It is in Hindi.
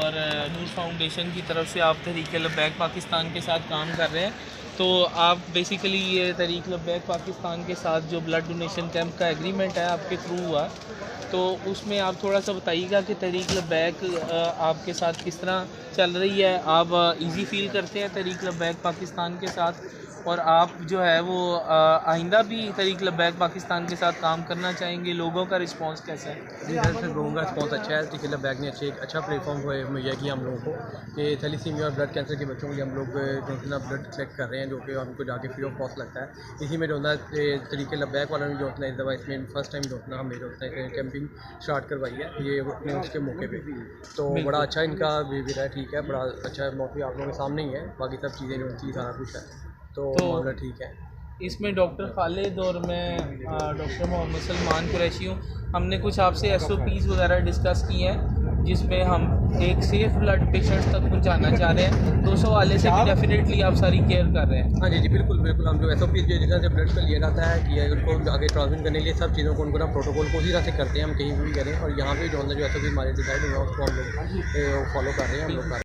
और नूर फाउंडेशन की तरफ से आप तहरीक लब्बैक पाकिस्तान के साथ काम कर रहे हैं। तो आप बेसिकली ये तहरीक लब्बैक पाकिस्तान के साथ जो ब्लड डोनेशन कैंप का एग्रीमेंट है आपके थ्रू हुआ, तो उसमें आप थोड़ा सा बताइएगा कि तहरीक लब्बैक आपके साथ किस तरह चल रही है। आप इजी फील करते हैं तहरीक लब्बैक पाकिस्तान के साथ, और आप जो है वो आइंदा भी तहरीक लब्बैक पाकिस्तान के साथ काम करना चाहेंगे? लोगों का रिस्पांस कैसा है? जी सर, लोगों का रिस्पॉन्स अच्छा है। तहरीक लब्बैक ने अच्छा प्लेटफॉर्म मुहैया किया हम लोगों को कि थैलीसीमिया और ब्लड कैंसर के बच्चों के लिए हम लोग जो है ना ब्लड कलेक्ट कर रहे हैं, जो कि हमको जाके फ्री ऑफ कॉस्ट लगता है। इसी में जो है तहरीक लब्बैक वालों ने जो है इस दफ़ा इसमें फर्स्ट टाइम जो है हमें जो है कैंपिंग स्टार्ट करवाई है ये अपने उसके मौके पे। तो बड़ा अच्छा इनका बिहेवियर है, ठीक है, बड़ा अच्छा मौके आप लोगों के सामने ही है। बाकी सब चीज़ें जो थी सारा कुछ है, तो मामला ठीक है। इसमें डॉक्टर खालिद और मैं डॉक्टर मोहम्मद सलमान कुरैशी हूँ। हमने कुछ आपसे SOPs वगैरह डिस्कस किए हैं, जिसमें हम एक सेफ़ ब्लड पेशेंट्स तक पहुँचाना चाह रहे हैं। तो उस हवाले से भी डेफिनेटली आप सारी केयर कर रहे हैं। हाँ जी बिल्कुल बिल्कुल। हम जो SOPs जो जिस से ब्लड का लिया जाता है कि उनको आगे ट्रांसमिट करने के लिए सब चीज़ों को उनको ना प्रोटोकॉल को उसी तरह से करते हैं हम कहीं भी करें। और यहाँ पे जो SOPs हमारे डिसाइड हुआ उसको हम लोग फॉलो कर रहे हैं, हम लोग